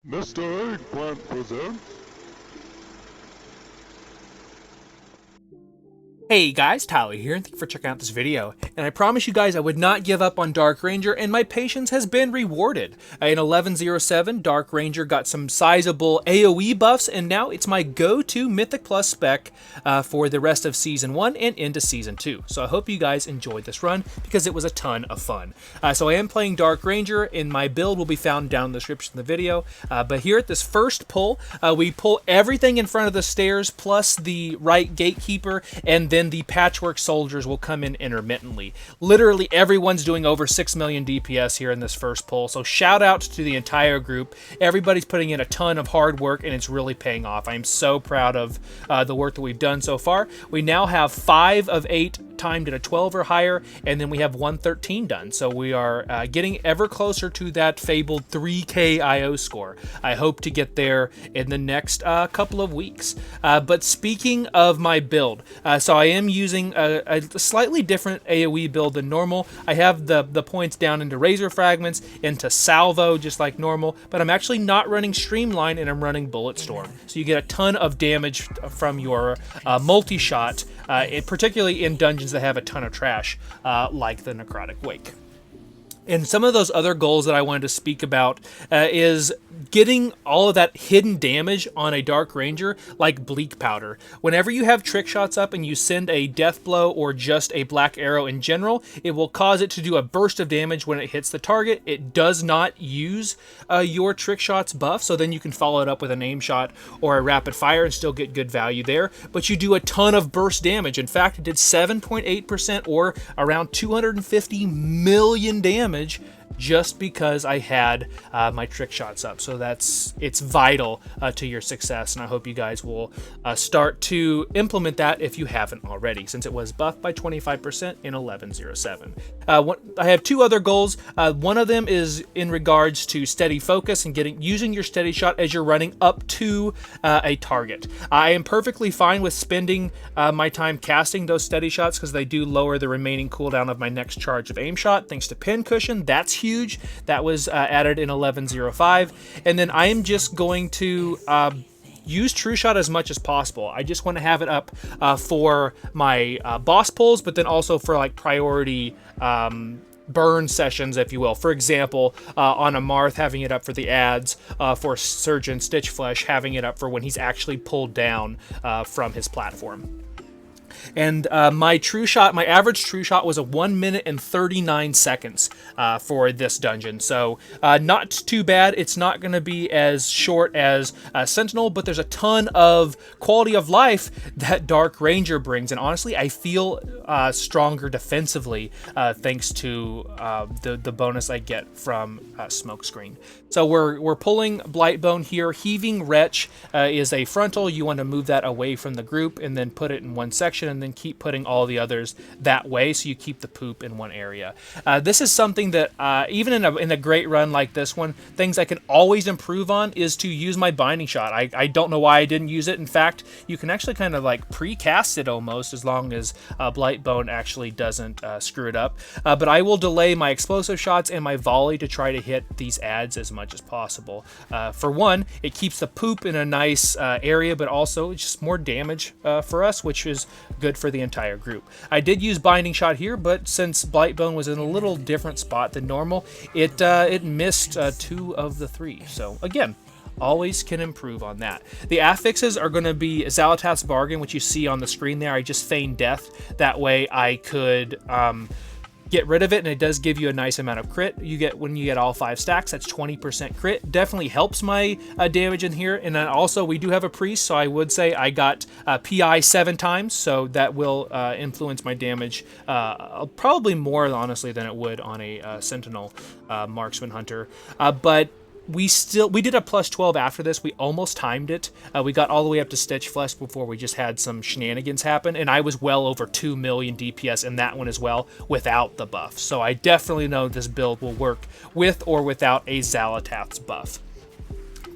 Mr. Eggplant presents... Hey guys, Tyler here, and thank you for checking out this video. And I promise you guys I would not give up on Dark Ranger, and my patience has been rewarded. In 11.07, Dark Ranger got some sizable AoE buffs, and now it's my go-to Mythic Plus spec for the rest of Season 1 and into Season 2. So I hope you guys enjoyed this run, because it was a ton of fun. So I am playing Dark Ranger, and my build will be found down in the description of the video. But here at this first pull, we pull everything in front of the stairs, plus the right gatekeeper, and then the patchwork soldiers will come in intermittently. Literally everyone's doing over 6 million DPS here in this first pull, so shout out to the entire group. Everybody's putting in a ton of hard work, and it's really paying off. I'm so proud of the work that we've done so far. We now have 5 of 8 timed at a 12 or higher, and then we have 113 done, so we are getting ever closer to that fabled 3k IO score. I hope to get there in the next couple of weeks. But speaking of my build, so I am using a slightly different AoE build than normal. I have the points down into Razor Fragments, into Salvo, just like normal, but I'm actually not running Streamline, and I'm running Bullet Storm. So you get a ton of damage from your multi-shot, particularly in dungeons that have a ton of trash, like the Necrotic Wake. And some of those other goals that I wanted to speak about is getting all of that hidden damage on a Dark Ranger, like Bleak Powder. Whenever you have trick shots up and you send a death blow or just a black arrow in general, it will cause it to do a burst of damage when it hits the target. It does not use your trick shots buff, so then you can follow it up with an aim shot or a rapid fire and still get good value there. But you do a ton of burst damage. In fact, it did 7.8% or around 250 million damage just because I had my trick shots up. So it's vital to your success, and I hope you guys will start to implement that if you haven't already, since it was buffed by 25% in 11.07. I have 2 other goals. One of them is in regards to steady focus and using your steady shot as you're running up to a target. I am perfectly fine with spending my time casting those steady shots because they do lower the remaining cooldown of my next charge of aim shot, thanks to Pincushion. That's huge. That was added in 11.05. And then I am just going to use True Shot as much as possible. I just want to have it up for my boss pulls, but then also for like priority burn sessions, if you will. For example, on Amarth, having it up for the ads, for Surgeon Stitchflesh, having it up for when he's actually pulled down from his platform. And my average true shot was a 1 minute and 39 seconds for this dungeon. So not too bad. It's not going to be as short as Sentinel, but there's a ton of quality of life that Dark Ranger brings. And honestly, I feel stronger defensively thanks to the bonus I get from Smokescreen. So we're pulling Blightbone here. Heaving Wretch is a frontal. You want to move that away from the group and then put it in one section, and then keep putting all the others that way, so you keep the poop in one area. This is something that even in a great run like this one, things I can always improve on is to use my binding shot. I don't know why I didn't use it. In fact, you can actually kind of like pre-cast it almost, as long as Blightbone actually doesn't screw it up. But I will delay my explosive shots and my volley to try to hit these ads as much as possible. For one, it keeps the poop in a nice area, but also it's just more damage for us, which is good for the entire group. I did use binding shot here, but since Blightbone was in a little different spot than normal, it missed 2 of the 3. So again, always can improve on that. The affixes are going to be Xal'athath's Bargain, which you see on the screen there. I just feigned death. That way I could get rid of it, and it does give you a nice amount of crit. When you get all 5 stacks, that's 20% crit. Definitely helps my damage in here. And then also we do have a priest, so I would say I got PI 7 times, so that will influence my damage probably more, honestly, than it would on a Sentinel Marksman Hunter. But we did a plus 12 after this. We almost timed it. We got all the way up to Stitchflesh before we just had some shenanigans happen, and I was well over 2 million DPS in that one as well without the buff. So I definitely know this build will work with or without a Xal'athath's buff.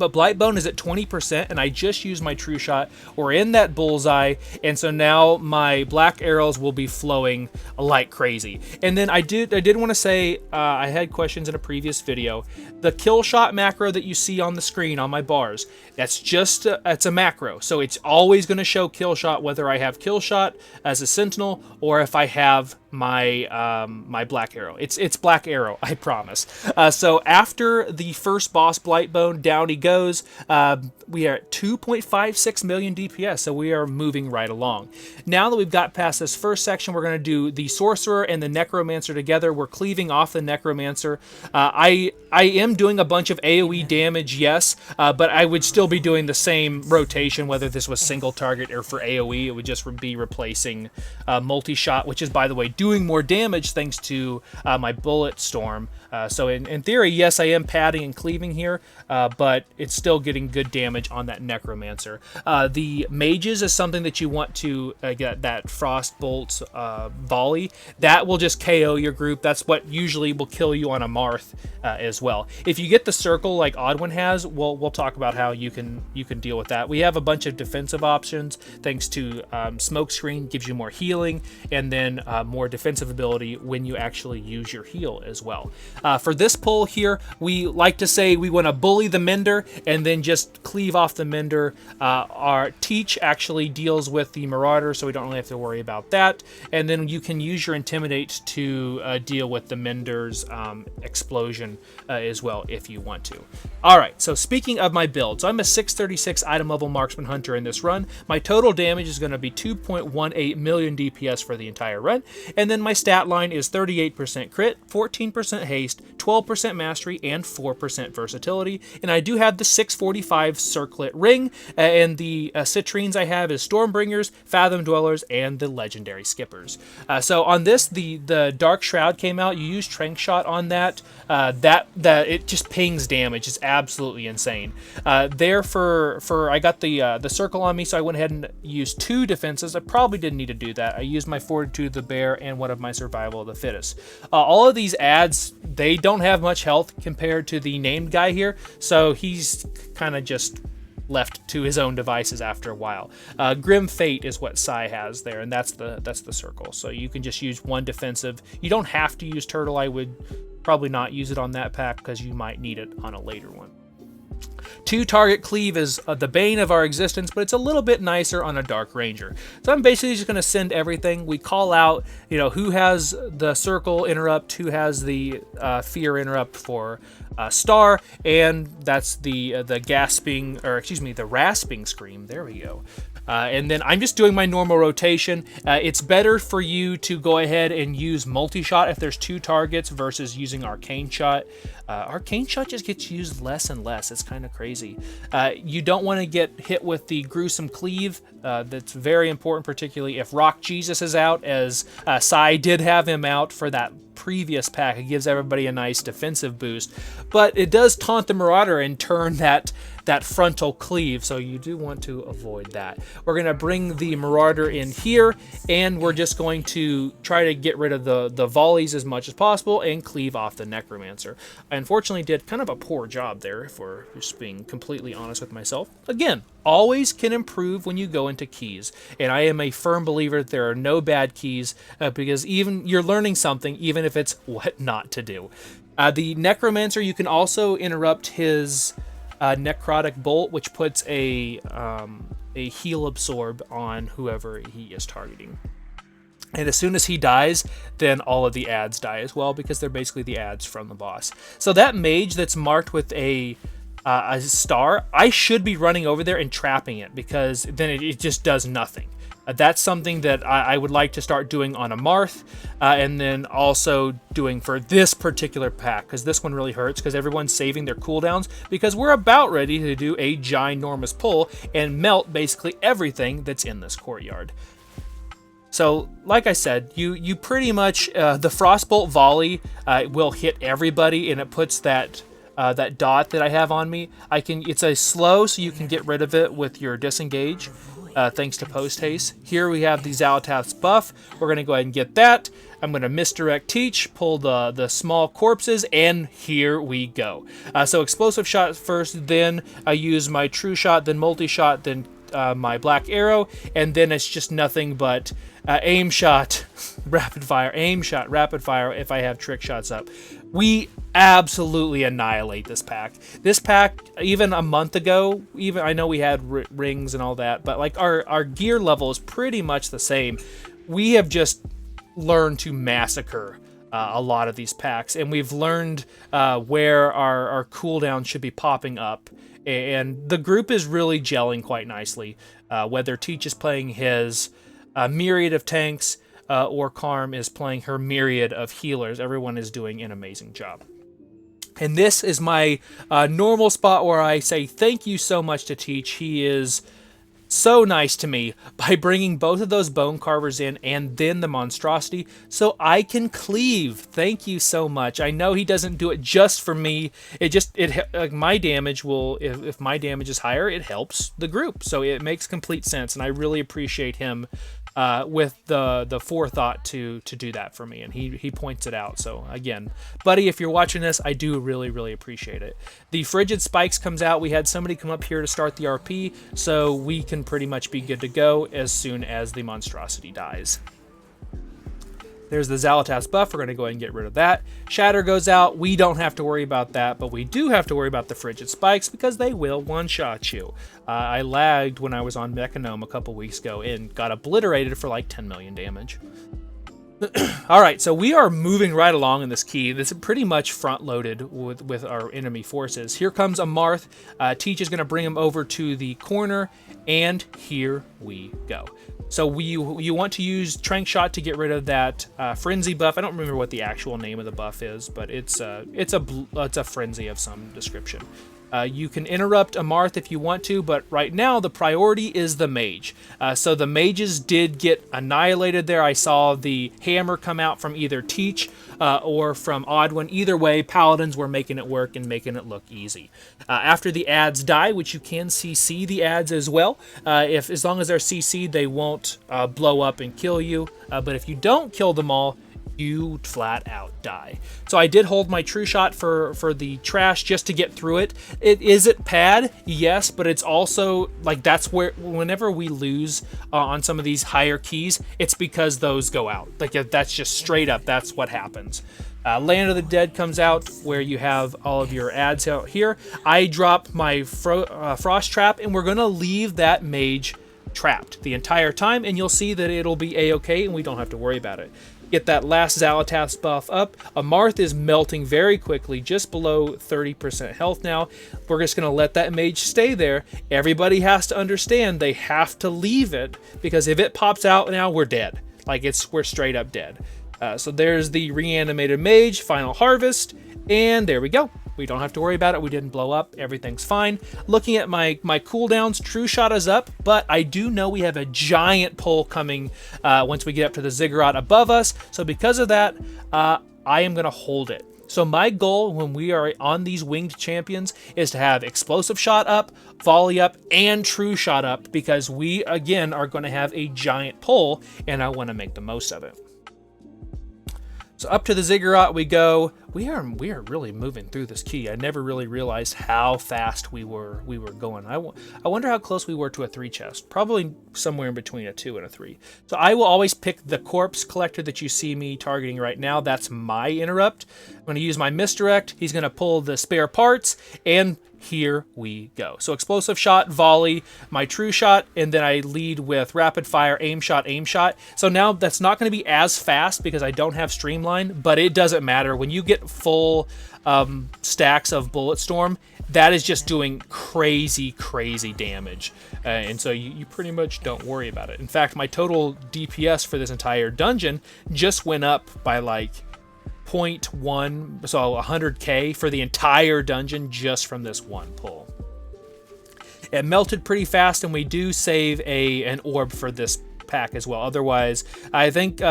But Blightbone is at 20%, and I just used my True Shot. We're in that bullseye, and so now my black arrows will be flowing like crazy. And then I did want to say, I had questions in a previous video. The kill shot macro that you see on the screen on my bars, that's just it's a macro, so it's always going to show kill shot whether I have kill shot as a sentinel or if I have my my black arrow. It's black arrow, I promise. So after the first boss Blightbone, down he goes. We are at 2.56 million DPS, so we are moving right along. Now that we've got past this first section, we're going to do the sorcerer and the necromancer together. We're cleaving off the necromancer. I am doing a bunch of AoE damage, yes, but I would still be doing the same rotation, whether this was single target or for AoE. It would just be replacing multi-shot, which is, by the way, doing more damage thanks to my bullet storm. So in theory, yes, I am padding and cleaving here, but it's still getting good damage on that necromancer. The mages is something that you want to get that frost bolts volley. That will just KO your group. That's what usually will kill you on Amarth as well. If you get the circle like Oddwin has, we'll talk about how you can deal with that. We have a bunch of defensive options thanks to Smokescreen, gives you more healing, and then more defensive ability when you actually use your heal as well. For this pull here, we like to say we want to bully the Mender and then just cleave off the Mender. Our Teach actually deals with the Marauder, so we don't really have to worry about that. And then you can use your Intimidate to deal with the Mender's explosion as well if you want to. Alright, so speaking of my build, so I'm a 636 item level marksman hunter in this run. My total damage is going to be 2.18 million DPS for the entire run. And then my stat line is 38% crit, 14% haste, 12% mastery, and 4% versatility. And I do have the 645 circlet ring, and the citrines I have is Stormbringers, Fathom Dwellers, and the legendary skippers. So on this, the Dark Shroud came out. You use Trank Shot on that. That it just pings damage. It's absolutely insane. There for I got the circle on me, so I went ahead and used 2 defenses. I probably didn't need to do that. I used my Fortitude of the Bear and one of my Survival of the Fittest. All of these adds, they don't have much health compared to the named guy here, so he's kind of just left to his own devices after a while. Grim Fate is what Sai has there, and that's the circle. So you can just use 1 defensive. You don't have to use Turtle. I would probably not use it on that pack because you might need it on a later one. 2 target cleave is the bane of our existence, but it's a little bit nicer on a Dark Ranger. So I'm basically just going to send everything. We call out, who has the circle interrupt, who has the fear interrupt for Star, and that's the gasping, or excuse me, the rasping scream. There we go. And then I'm just doing my normal rotation. It's better for you to go ahead and use multi-shot if there's 2 targets versus using Arcane Shot. Arcane Shot just gets used less and less. It's kind of crazy. You don't want to get hit with the gruesome cleave. That's very important, particularly if Rock Jesus is out, as Sai did have him out for that previous pack. It gives everybody a nice defensive boost, but it does taunt the Marauder and turn that frontal cleave, so you do want to avoid that. We're going to bring the Marauder in here, and we're just going to try to get rid of the volleys as much as possible and cleave off the Necromancer. I unfortunately did kind of a poor job there, if we're just being completely honest with myself. Again, always can improve when you go into keys, and I am a firm believer that there are no bad keys, because even you're learning something, even if it's what not to do. The Necromancer, you can also interrupt his Necrotic Bolt, which puts a heal absorb on whoever he is targeting. And as soon as he dies, then all of the ads die as well, because they're basically the ads from the boss. So that mage that's marked with a star, I should be running over there and trapping it, because then it just does nothing. That's something that I would like to start doing on Amarth, and then also doing for this particular pack, because this one really hurts, because everyone's saving their cooldowns, because we're about ready to do a ginormous pull and melt basically everything that's in this courtyard. So, like I said, you pretty much, the Frostbolt volley will hit everybody, and it puts that dot that I have on me. It's a slow, so you can get rid of it with your disengage. thanks to post haste. Here we have the Xal'athath's buff. We're going to go ahead and get that. I'm going to misdirect teach, pull the small corpses, and here we go. So explosive shot first, then I use my true shot, then multi-shot, then my black arrow, and then it's just nothing but aim shot, rapid fire, aim shot, rapid fire if I have trick shots up. We absolutely annihilate this pack. This pack, even a month ago, even I know we had rings and all that, but like our gear level is pretty much the same. We have just learned to massacre a lot of these packs, and we've learned where our cooldown should be popping up, and the group is really gelling quite nicely. Whether Teach is playing his myriad of tanks or Karm is playing her myriad of healers, everyone is doing an amazing job. And this is my normal spot where I say thank you so much to Teach. He is so nice to me by bringing both of those bone carvers in and then the monstrosity so I can cleave. Thank you so much. I know he doesn't do it just for me. Like my damage will, if my damage is higher, it helps the group. So it makes complete sense, and I really appreciate him with the forethought to do that for me, and he points it out. So again, buddy, if you're watching this, I do really appreciate it. The Frigid Spikes comes out. We had somebody come up here to start the RP, so we can pretty much be good to go as soon as the monstrosity dies. There's the Xal'athath's buff. We're going to go ahead and get rid of that. Shatter goes out. We don't have to worry about that, but we do have to worry about the Frigid Spikes because they will one-shot you. I lagged when I was on Mechanome a couple weeks ago and got obliterated for like 10 million damage. Alright, so we are moving right along in this key. This is pretty much front-loaded with our enemy forces. Here comes Amarth. Teach is going to bring him over to the corner, and here we go. So you want to use Trank Shot to get rid of that Frenzy buff. I don't remember what the actual name of the buff is, but it's a Frenzy of some description. You can interrupt Amarth if you want to, but right now the priority is the mage. So the mages did get annihilated there. I saw the hammer come out from either Teach or from Oddwin. Either way, paladins were making it work and making it look easy. After the ads die, which you can CC the ads as well, as long as they're CC'd, they won't blow up and kill you. But if you don't kill them all, you flat out die. So I did hold my true shot for the trash just to get through it. Is it pad? Yes, but it's also like that's where whenever we lose on some of these higher keys, it's because those go out. Like that's just straight up. That's what happens. Land of the Dead comes out where you have all of your ads out here. I drop my frost trap, and we're gonna leave that mage trapped the entire time, and you'll see that it'll be a-okay, and we don't have to worry about it. Get that last Xal'athath's buff up. Amarth is melting very quickly, just below 30% health now. We're just going to let that mage stay there. Everybody has to understand they have to leave it, because if it pops out now, we're dead. Like we're straight up dead. So there's the reanimated mage, final harvest, and there we go. We don't have to worry about it. We didn't blow up. Everything's fine. Looking at my cooldowns, True Shot is up, but I do know we have a giant pull coming once we get up to the Ziggurat above us. So because of that, I am going to hold it. So my goal when we are on these winged champions is to have Explosive Shot up, Volley up, and True Shot up, because we, again, are going to have a giant pull, and I want to make the most of it. So up to the Ziggurat we go. We are really moving through this key. I never really realized how fast we were going. I wonder how close we were to a 3 chest. Probably somewhere in between a 2 and a 3. So I will always pick the corpse collector that you see me targeting right now. That's my interrupt. I'm going to use my misdirect. He's going to pull the spare parts, and here we go. So Explosive Shot, Volley, my True Shot, and then I lead with Rapid Fire, Aim Shot, Aim Shot. So now that's not going to be as fast because I don't have Streamline, but it doesn't matter. When you get full stacks of Bulletstorm, that is just doing crazy damage. And so you pretty much don't worry about it. In fact, my total DPS for this entire dungeon just went up by like 0.1, so 100k for the entire dungeon just from this one pull. It melted pretty fast, and we do save an orb for this pack as well. Otherwise, I think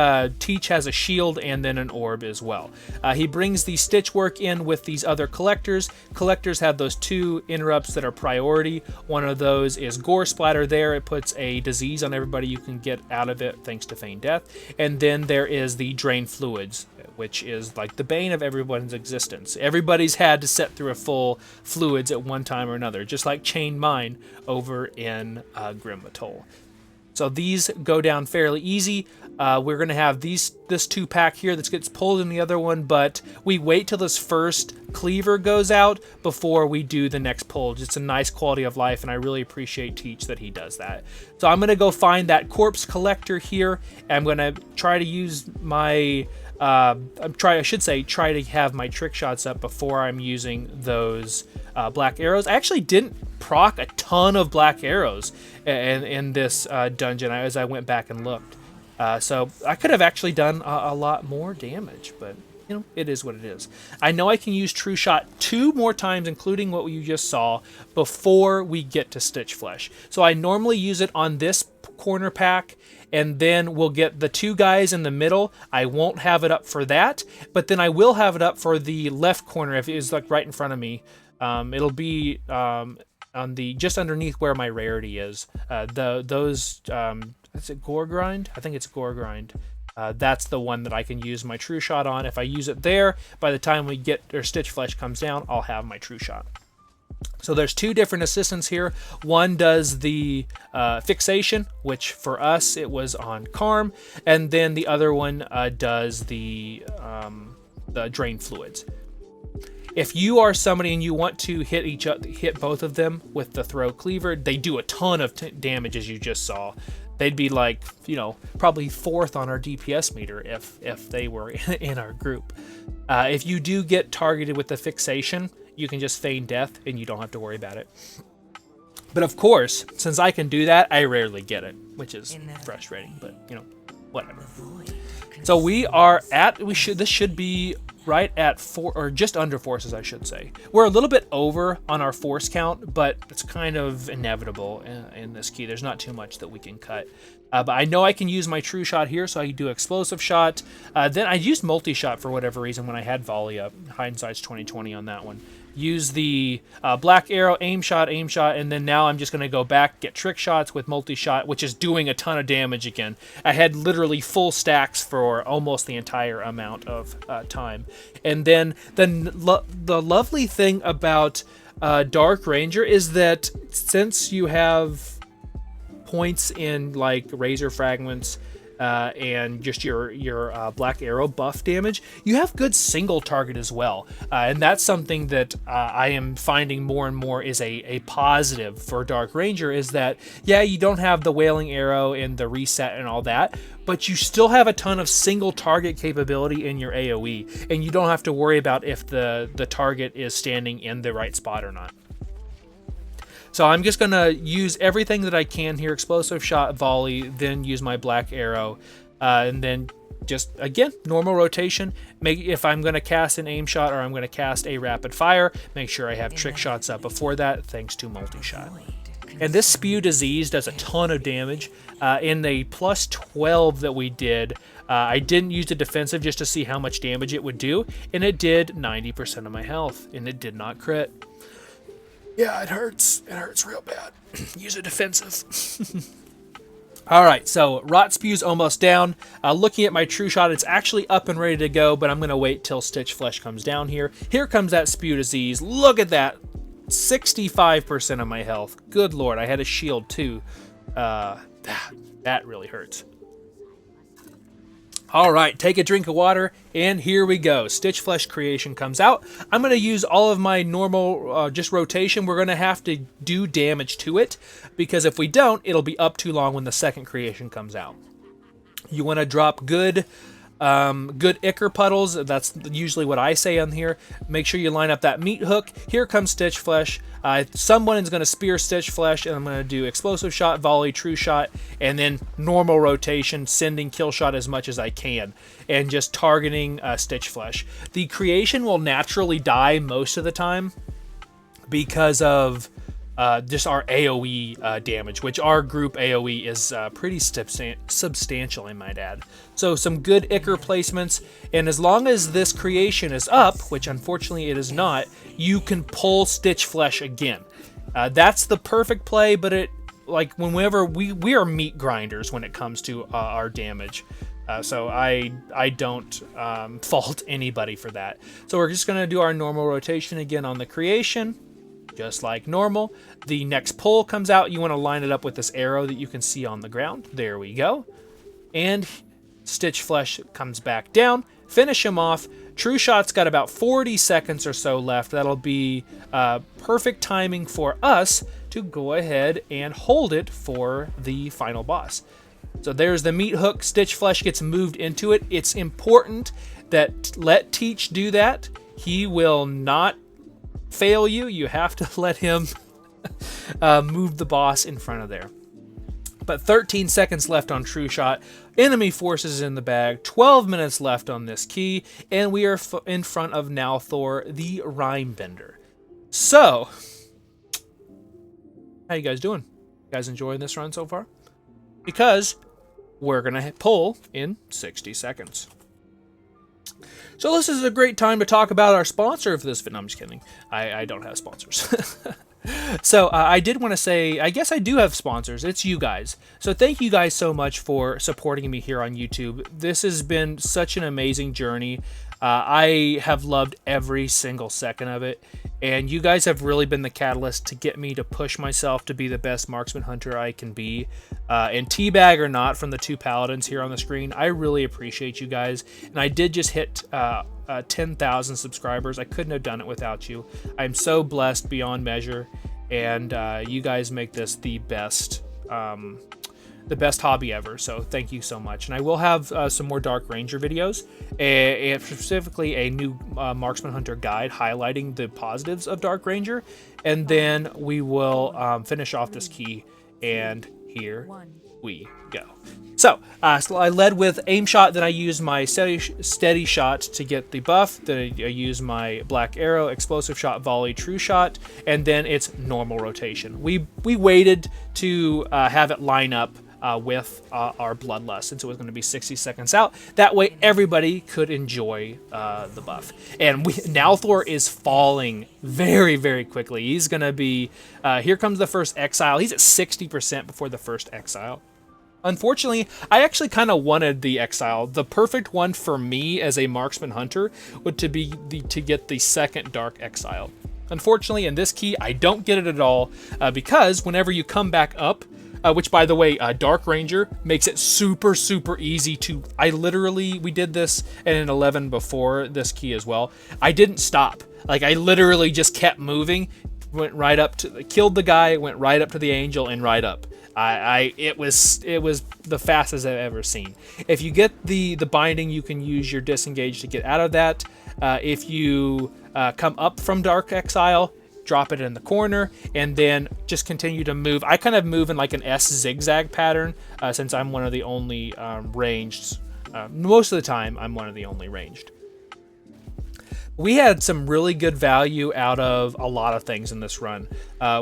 Teach has a shield and then an orb as well. He brings the stitch work in with these other collectors. Collectors have those 2 interrupts that are priority. One of those is Gore Splatter there. It puts a disease on everybody. You can get out of it thanks to Feign Death. And then there is the Drain Fluids, which is like the bane of everyone's existence. Everybody's had to set through a full fluids at one time or another, just like Chain Mine over in Grim Atoll. So these go down fairly easy. We're going to have this 2-pack here that gets pulled in the other one, but we wait till this first cleaver goes out before we do the next pull. Just a nice quality of life, and I really appreciate Teach that he does that. So I'm going to go find that corpse collector here, and I'm going to try to use my... try to have my trick shots up before I'm using those black arrows. I actually didn't proc a ton of black arrows in this dungeon as I went back and looked. So I could have actually done a lot more damage, but you know, it is what it is. I know I can use True Shot 2 more times, including what you just saw, before we get to Stitchflesh. So I normally use it on this corner pack, and then we'll get the 2 guys in the middle. I won't have it up for that, but then I will have it up for the left corner if it is like right in front of me. It'll be on the just underneath where my rarity is. Is it Gore Grind? I think it's Gore Grind. That's the one that I can use my True Shot on. If I use it there, by the time we get or Stitchflesh comes down, I'll have my True Shot. So there's 2 different assistants here. One does the fixation, which for us it was on Karm, and then the other one does the drain fluids. If you are somebody and you want to hit both of them with the throw cleaver, they do a ton of damage, as you just saw. They'd be like, you know, probably 4th on our DPS meter if they were in our group. If you do get targeted with the fixation, you can just feign death and you don't have to worry about it. But of course, since I can do that, I rarely get it, which is frustrating, but you know, whatever. So we are at, this should be right at 4, or just under forces, I should say. We're a little bit over on our force count, but it's kind of inevitable in this key. There's not too much that we can cut. But I know I can use my True Shot here, so I can do Explosive Shot. Then I used Multi-Shot for whatever reason when I had Volley up. Hindsight's 20/20 on that one. Use the Black Arrow, aim shot, and then now I'm just going to go back, get Trick Shots with Multi-Shot, which is doing a ton of damage again. I had literally full stacks for almost the entire amount of time. And then the lovely thing about Dark Ranger is that since you have points in like Razor Fragments and just your Black Arrow buff damage, you have good single target as well, and that's something that I am finding more and more is a positive for Dark Ranger, is that yeah, you don't have the Wailing Arrow and the reset and all that, but you still have a ton of single target capability in your AoE, and you don't have to worry about if the target is standing in the right spot or not. So I'm just going to use everything that I can here, Explosive Shot, Volley, then use my Black Arrow, and then just, again, normal rotation. If I'm going to cast an Aim Shot or I'm going to cast a Rapid Fire, make sure I have Trick Shots up before that, thanks to Multi-Shot. And this Spew Disease does a ton of damage. In the plus 12 that we did, I didn't use the defensive just to see how much damage it would do, and it did 90% of my health, and it did not crit. Yeah, it hurts. It hurts real bad. Use a defensive. All right, so Rot Spew's almost down. Looking at my True Shot, it's actually up and ready to go, but I'm going to wait till Stitchflesh comes down here. Here comes that Spew Disease. Look at that. 65% of my health. Good Lord, I had a shield too. That really hurts. All right, take a drink of water, and here we go. Stitchflesh creation comes out. I'm going to use all of my normal just rotation. We're going to have to do damage to it, because if we don't, it'll be up too long when the second creation comes out. You want to drop good ichor puddles. That's usually what I say on here. Make sure you line up that meat hook. Here comes Stitchflesh. Someone is going to spear Stitchflesh, and I'm going to do Explosive Shot, Volley, True Shot, and then normal rotation, sending Kill Shot as much as I can, and just targeting Stitchflesh. The creation will naturally die most of the time because of just our AoE damage, which our group AoE is pretty substantial, I might add. So some good Ichor placements, and as long as this creation is up, which unfortunately it is not, you can pull Stitchflesh again. That's the perfect play, but it, like, whenever we are meat grinders when it comes to our damage. So I don't fault anybody for that. So we're just going to do our normal rotation again on the creation, just like normal. The next pull comes out. You want to line it up with this arrow that you can see on the ground. There we go. And Stitchflesh comes back down. Finish him off. True Shot's got about 40 seconds or so left. That'll be perfect timing for us to go ahead and hold it for the final boss. So there's the meat hook. Stitchflesh gets moved into it. It's important that let Teach do that. He will not fail you. You have to let him move the boss in front of there. But 13 seconds left on True Shot. Enemy forces in the bag. 12 minutes left on this key. And we are in front of now Thor, the Rhyme Bender. So, how you guys doing? You guys enjoying this run so far? Because we're going to pull in 60 seconds. So this is a great time to talk about our sponsor for this video. No, I'm just kidding. I don't have sponsors. So I did want to say, I guess I do have sponsors. It's you guys. So thank you guys so much for supporting me here on YouTube. This has been such an amazing journey. I have loved every single second of it. And you guys have really been the catalyst to get me to push myself to be the best marksman hunter I can be. And teabag or not from the two paladins here on the screen, I really appreciate you guys. And I did just hit 10,000 subscribers. I couldn't have done it without you. I'm so blessed beyond measure. And you guys make this the best hobby ever, so thank you so much. And I will have some more Dark Ranger videos, and specifically a new Marksman Hunter guide highlighting the positives of Dark Ranger, and then we will finish off this key, and here we go. So I led with aim shot, then I used my steady shot to get the buff, then I used my black arrow, explosive shot, volley, true shot, and then it's normal rotation. We waited to have it line up with our bloodlust, since it was going to be 60 seconds out. That way everybody could enjoy the buff. And now Thor is falling very, very quickly. He's going to be, here comes the first exile. He's at 60% before the first exile. Unfortunately, I actually kind of wanted the exile. The perfect one for me as a marksman hunter would to get the second dark exile. Unfortunately, in this key, I don't get it at all, because whenever you come back up, which, by the way, Dark Ranger makes it super, super easy to... we did this in an 11 before this key as well. I didn't stop. Like, I literally just kept moving, went right up to... killed the guy, went right up to the angel, and right up. It was the fastest I've ever seen. If you get the binding, you can use your disengage to get out of that. If you come up from Dark Exile, drop it in the corner, and then just continue to move. I kind of move in like an S zigzag pattern, since I'm one of the only ranged. Most of the time, I'm one of the only ranged. We had some really good value out of a lot of things in this run.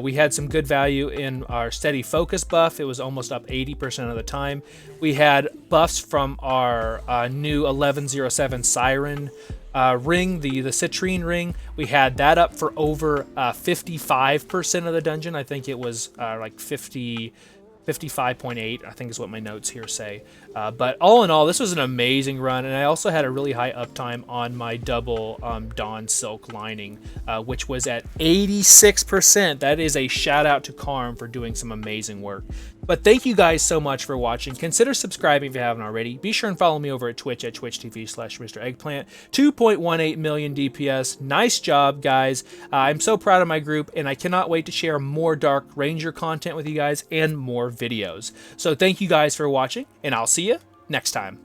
We had some good value in our steady focus buff. It was almost up 80% of the time. We had buffs from our new 1107 Siren ring, the citrine ring. We had that up for over 55% of the dungeon. I think it was like 55.8, I think is what my notes here say. But all in all, this was an amazing run, and I also had a really high uptime on my double Dawn Silk lining, which was at 86%. That is a shout out to Karm for doing some amazing work. But thank you guys so much for watching. Consider subscribing if you haven't already. Be sure and follow me over at Twitch at twitch.tv/Mr. Eggplant. 2.18 million DPS. Nice job, guys. I'm so proud of my group, and I cannot wait to share more Dark Ranger content with you guys and more videos. So thank you guys for watching, and I'll see you next time.